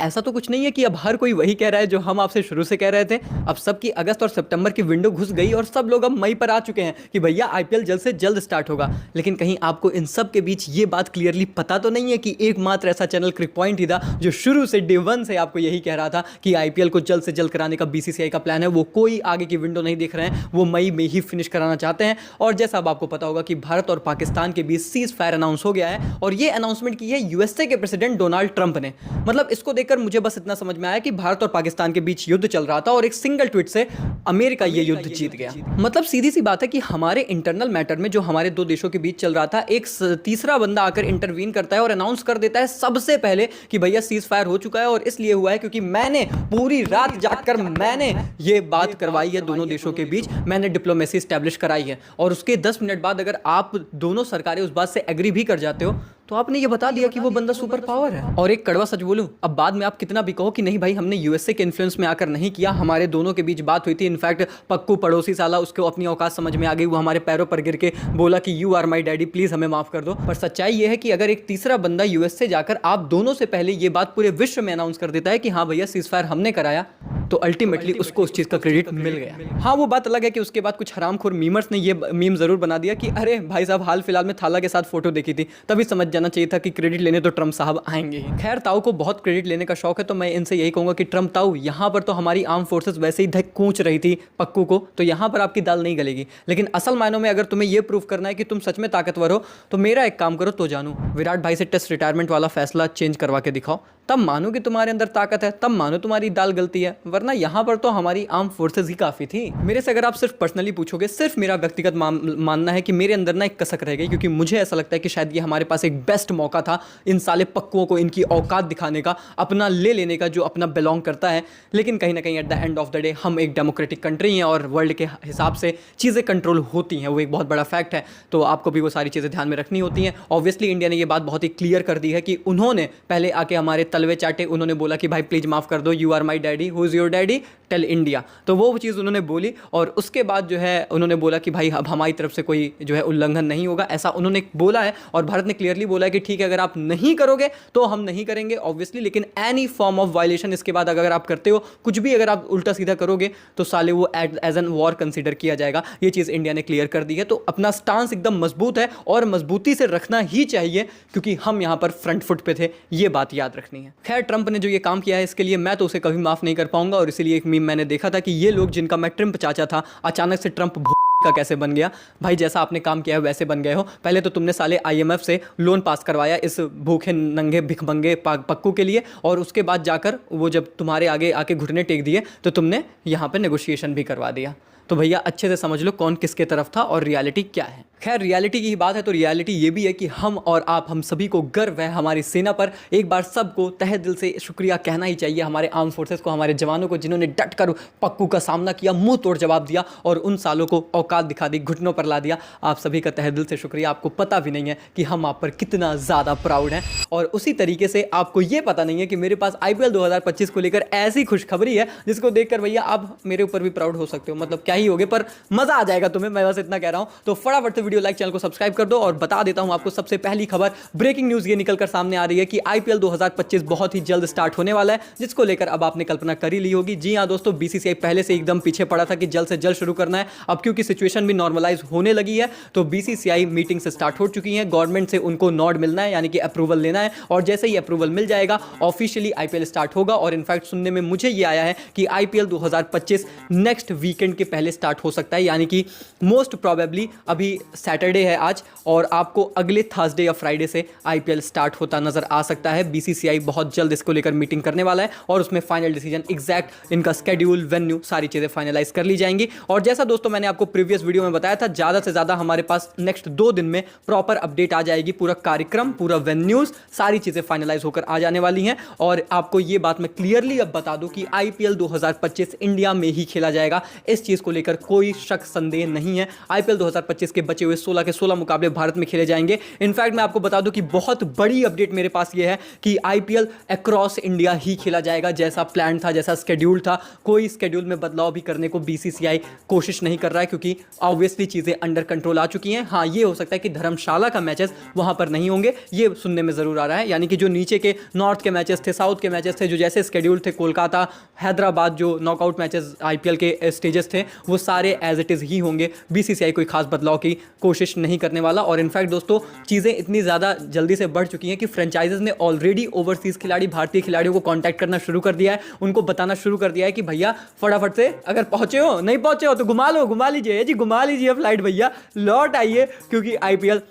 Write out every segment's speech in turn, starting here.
ऐसा तो कुछ नहीं है कि अब हर कोई वही कह रहा है जो हम आपसे शुरू से कह रहे थे। अब सबकी अगस्त और सितंबर की विंडो घुस गई और सब लोग अब मई पर आ चुके हैं कि भैया आईपीएल जल्द से जल्द स्टार्ट होगा। लेकिन कहीं आपको इन सब के बीच ये बात क्लियरली पता तो नहीं है कि एकमात्र ऐसा चैनल क्रिक पॉइंट ही था जो शुरू से डे वन से आपको यही कह रहा था कि आईपीएल को जल्द से जल्द कराने का बीसीसीआई का प्लान है। वो कोई आगे की विंडो नहीं देख रहे हैं, वो मई में ही फिनिश कराना चाहते हैं। और जैसा अब आपको पता होगा कि भारत और पाकिस्तान के बीच सीज फायर अनाउंस हो गया है और ये अनाउंसमेंट की है यूएसए के प्रेसिडेंट डोनाल्ड ट्रंप ने। मतलब इसको देखकर मुझे बस इतना समझ में आया कि भारत और पाकिस्तान के बीच युद्ध चल रहा था और एक सिंगल ट्वीट से अमेरिका ये युद्ध जीत गया। मतलब सीधी सी बात है कि हमारे इंटरनल मैटर में जो हमारे दो देशों के बीच चल रहा था, एक तीसरा बंदा आकर इंटरवीन करता है और अनाउंस कर देता है सबसे पहले कि भैया सीज फायर हो चुका है। और इसलिए हुआ है क्योंकि मैंने पूरी रात जागकर मैंने ये बात करवाई है दोनों देशों के बीच, मैंने डिप्लोमेसी स्टैब्लिश कराई है। और उसके 10 मिनट बाद अगर आप दोनों सरकारें उस बात से एग्री भी कर जाते हो तो आपने ये बता दिया कि वो बंदा सुपर पावर है। और एक कड़वा सच बोलूं, अब बाद में आप कितना भी कहो कि नहीं भाई हमने यूएसए के इन्फ्लुएंस में आकर नहीं किया, हमारे दोनों के बीच बात हुई थी। इनफैक्ट पक्कू पड़ोसी साला उसको अपनी औकात समझ में आ गई, वो हमारे पैरों पर गिर के बोला कि you are my daddy, please हमें माफ कर दो। पर सच्चाई ये है कि अगर एक तीसरा बंदा यूएसए जाकर आप दोनों से पहले ये बात पूरे विश्व में अनाउंस कर देता है कि हाँ भैया सीज फायर हमने कराया, तो अल्टीमेटली उसको उस चीज का क्रेडिट मिल गया। हाँ वो बात अलग है कि उसके बाद कुछ हरामखोर मीमर्स ने ये मीम जरूर बना दिया कि अरे भाई साहब हाल फिलहाल में थाला के साथ फोटो देखी थी, तभी समझ जाना चाहिए था कि क्रेडिट लेने तो ट्रम्प साहब आएंगे ही। खैर ताऊ को बहुत क्रेडिट लेने का शौक है, तो मैं इनसे यही कहूंगा कि ट्रम्प ताऊ यहाँ पर तो हमारी आर्म फोर्सेस वैसे ही धक कूच रही थी पक्कू को, तो यहाँ पर आपकी दाल नहीं गलेगी। लेकिन असल मायनों में अगर तुम्हें यह प्रूव करना है कि तुम सच में ताकतवर हो तो मेरा एक काम करो तो जानू, विराट भाई से टेस्ट रिटायरमेंट वाला फैसला चेंज करवा के दिखाओ, तब मानो कि तुम्हारे अंदर ताकत है, तब मानो तुम्हारी दाल गलती है। वरना यहाँ पर तो हमारी आर्म फोर्सेस ही काफ़ी थी। मेरे से अगर आप सिर्फ पर्सनली पूछोगे, सिर्फ मेरा व्यक्तिगत मानना है कि मेरे अंदर ना एक कसक रह गई, क्योंकि मुझे ऐसा लगता है कि शायद ये हमारे पास एक बेस्ट मौका था इन साले पक्कुओं को इनकी औकात दिखाने का, अपना ले लेने का जो अपना बिलोंग करता है। लेकिन कहीं ना कहीं at the end of the day हम एक डेमोक्रेटिक कंट्री हैं और वर्ल्ड के हिसाब से चीज़ें कंट्रोल होती हैं, वो एक बहुत बड़ा फैक्ट है। तो आपको भी वो सारी चीज़ें ध्यान में रखनी होती हैं। ऑब्वियसली इंडिया ने ये बात बहुत ही क्लियर कर दी है कि उन्होंने पहले आके हमारे तलवे चाटे, उन्होंने बोला कि भाई प्लीज माफ कर दो, you are my daddy, who is your daddy, tell India. तो वो चीज़ उन्होंने बोली और उसके बाद जो है उन्होंने बोला कि भाई अब हमारी तरफ से कोई जो है उल्लंघन नहीं होगा, ऐसा उन्होंने बोला है। और भारत ने क्लियरली बोला है कि ठीक है अगर आप नहीं करोगे तो हम नहीं करेंगे ऑब्वियसली, लेकिन एनी फॉर्म ऑफ वायलेशन इसके बाद अगर आप करते हो, कुछ भी अगर आप उल्टा सीधा करोगे तो साले वो एज एन वॉर कंसिडर किया जाएगा। ये चीज़ इंडिया ने क्लियर कर दी है। तो अपना स्टांस एकदम मजबूत है और मजबूती से रखना ही चाहिए, क्योंकि हम यहाँ पर फ्रंट फुट पे थे, ये बात याद रखनी है। खैर ट्रंप ने जो ये काम किया है इसके लिए मैं तो उसे कभी माफ नहीं कर पाऊंगा। और इसीलिए एक मीम मैंने देखा था कि ये लोग जिनका मैं ट्रंप चाचा था, अचानक से ट्रंप का कैसे बन गया। भाई जैसा आपने काम किया है वैसे बन गए हो। पहले तो तुमने साले आईएमएफ से लोन पास करवाया इस भूखे नंगे भिखमंगे पक्कू के लिए, और उसके बाद जाकर वो जब तुम्हारे आगे आके घुटने टेक दिए तो तुमने यहाँ पे नेगोशिएशन भी करवा दिया। तो भैया अच्छे से समझ लो कौन किसके तरफ था और रियलिटी क्या है। खैर रियलिटी की ही बात है तो रियलिटी ये भी है कि हम और आप, हम सभी को गर्व है हमारी सेना पर। एक बार सबको तहे दिल से शुक्रिया कहना ही चाहिए हमारे आर्म फोर्सेस को, हमारे जवानों को, जिन्होंने डट कर पक्कू का सामना किया, मुंह तोड़ जवाब दिया और उन सालों को औकात दिखा दी, घुटनों पर ला दिया। आप सभी का तहे दिल से शुक्रिया। आपको पता भी नहीं है कि हम आप पर कितना ज़्यादा प्राउड हैं। और उसी तरीके से आपको ये पता नहीं है कि मेरे पास आईपीएल 2025 को लेकर ऐसी खुशखबरी है जिसको देखकर भैया आप मेरे ऊपर भी प्राउड हो सकते हो। मतलब क्या ही होगे, पर मजा आ जाएगा तुम्हें, मैं बस इतना कह रहा हूं। तो फटाफट से वीडियो लाइक, चैनल को सब्सक्राइब कर दो। और बता देता हूं आपको सबसे पहली खबर, ब्रेकिंग न्यूज ये निकलकर सामने आ रही है कि आईपीएल 2025 बहुत ही जल्द स्टार्ट होने वाला है, जिसको लेकर अब आपने कल्पना कर ही ली होगी। जी हां दोस्तों, बीसीसीआई पहले से एकदम पीछे पड़ा था कि जल्द से जल्द शुरू करना है। अब क्योंकि सिचुएशन भी नॉर्मलाइज होने लगी है तो बीसीसीआई मीटिंग से स्टार्ट हो चुकी है। गवर्नमेंट से उनको नॉड मिलना है, यानी कि अप्रूवल लेना है, और जैसे ही अप्रूवल मिल जाएगा ऑफिशियली आईपीएल स्टार्ट होगा। और इनफैक्ट सुनने में मुझे ये आया है कि आईपीएल 2025 नेक्स्ट वीकेंड के पहले स्टार्ट हो सकता है, यानी कि मोस्ट प्रोबेबली अभी सैटरडे है आज, और आपको अगले थर्सडे या फ्राइडे से आईपीएल स्टार्ट होता नजर आ सकता है। बीसीसीआई बहुत जल्द इसको लेकर मीटिंग करने वाला है और उसमें फाइनल डिसीजन, एग्जैक्ट इनका स्केड्यूल, वेन्यू, सारी चीजें फाइनलाइज कर ली जाएंगी। और जैसा दोस्तों मैंने आपको प्रीवियस वीडियो में बताया था, ज्यादा से ज्यादा हमारे पास नेक्स्ट 2 दिन में प्रॉपर अपडेट आ जाएगी, पूरा कार्यक्रम, पूरा वेन्यूज, सारी चीजें फाइनलाइज होकर आ जाने वाली हैं। और आपको ये बात मैं क्लियरली अब बता दूं कि आईपीएल 2025 इंडिया में ही खेला जाएगा, इस चीज को लेकर कोई शक संदेह नहीं है। आईपीएल 2025 के बचे बचे हुए 16 के 16 मुकाबले भारत में खेले जाएंगे। इनफैक्ट मैं आपको बता दूं कि बहुत बड़ी अपडेट मेरे पास ये है कि आईपीएल अक्रॉस इंडिया ही खेला जाएगा, जैसा प्लान था, जैसा स्केड्यूल था। कोई स्केड्यूल में बदलाव भी करने को बीसीसीआई कोशिश नहीं कर रहा है, क्योंकि ऑब्वियसली चीजें अंडर कंट्रोल आ चुकी हैं। हाँ, ये हो सकता है कि धर्मशाला का मैचेस वहां पर नहीं होंगे, ये सुनने में जरूर आ रहा है। यानी कि जो नीचे के नॉर्थ के मैचेस थे, साउथ के मैचेस थे, जो जैसे स्केड्यूल थे, कोलकाता, हैदराबाद, जो नॉकआउट मैचेस आईपीएल के स्टेजेस थे, वो सारे एज इट इज ही होंगे। बीसीसीआई कोई खास बदलाव की कोशिश नहीं करने वाला। और इनफैक्ट दोस्तों, चीजें इतनी ज्यादा जल्दी से बढ़ चुकी हैं कि फ्रेंचाइजेस ने ऑलरेडी ओवरसीज खिलाड़ी, भारतीय खिलाड़ियों को कांटेक्ट करना शुरू कर दिया है, उनको बताना शुरू कर दिया है कि भैया फटाफट से अगर पहुंचे हो, नहीं पहुंचे हो तो घुमा लो, घुमा लीजिए जी, घुमा लीजिए फ्लाइट भैया, लौट आइए, क्योंकि आईपीएल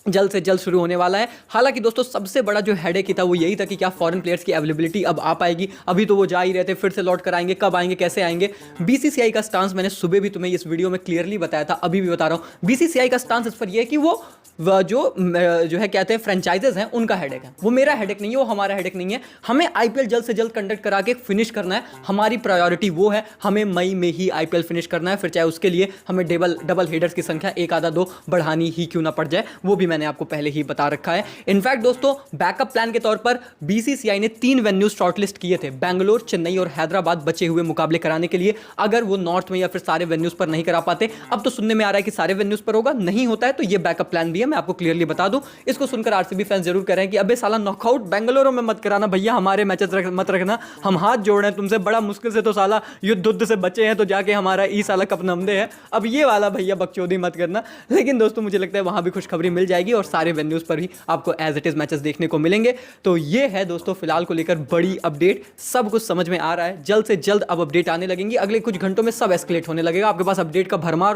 जल्द से जल्द शुरू होने वाला है। हालांकि दोस्तों, सबसे बड़ा जो हेडेक था वो यही था कि क्या फॉरेन प्लेयर्स की अवेलेबिलिटी अब आ पाएगी। अभी तो वो जा ही रहे थे, फिर से लौट कर आएंगे, कब आएंगे, कैसे आएंगे। बीसीसीआई का स्टांस मैंने सुबह भी तुम्हें इस वीडियो में क्लियरली बताया था, अभी भी बता रहा हूं। बीसीसीआई का स्टांस इस पर यह है कि वो जो है कहते हैं फ्रेंचाइजेस हैं, उनका हेडेक है। वो मेरा हेडेक नहीं है, वो हमारा हेडेक नहीं है। हमें आईपीएल जल्द से जल्द कंडक्ट करा के फिनिश करना है, हमारी प्रायोरिटी वो है। हमें मई में ही आईपीएल फिनिश करना है, फिर चाहे उसके लिए हमें डबल हेडर्स की संख्या एक आधा दो बढ़ानी ही क्यों ना पड़ जाए, वो भी मैंने आपको पहले ही बता रखा है। इनफैक्ट दोस्तों, बैकअप प्लान के तौर पर बीसीसीआई ने 3 वेन्यूज शॉर्टलिस्ट किए थे, बेंगलोर, चेन्नई और हैदराबाद, बचे हुए मुकाबले कराने के लिए। अगर वो नॉर्थ में या फिर सारे वेन्यूज पर नहीं करा पाते, अब तो सुनने में आ रहा है कि सारे वेन्यूज पर होगा, नहीं होता है तो ये बैकअप प्लान भी है, मैं आपको क्लियरली बता दूं। इसको सुनकर आरसीबी फैंस जरूर कह रहे हैं कि अबे साला नॉकआउट बेंगलुरु में मत कराना भैया, हमारे मैचेस मत रखना, हम हाथ जोड़ रहे हैं तुमसे, बड़ा मुश्किल से तो साला युद्ध से बचे हैं, तो जाके हमारा ई साला कप नमदे है, अब ये वाला भैया बकचोदी मत करना। लेकिन दोस्तों, मुझे लगता है वहां भी खुशखबरी मिल जाएगी और सारे वेन्यूज पर भी आपको एज इट इज मैचेस देखने को मिलेंगे। तो ये है दोस्तों फिलहाल को लेकर बड़ी अपडेट, सब कुछ समझ में आ रहा है। जल्द से जल्द अब अपडेट आने लगेंगी, अगले कुछ घंटों में सब एस्केलेट होने लगेगा, आपके पास अपडेट का भरमार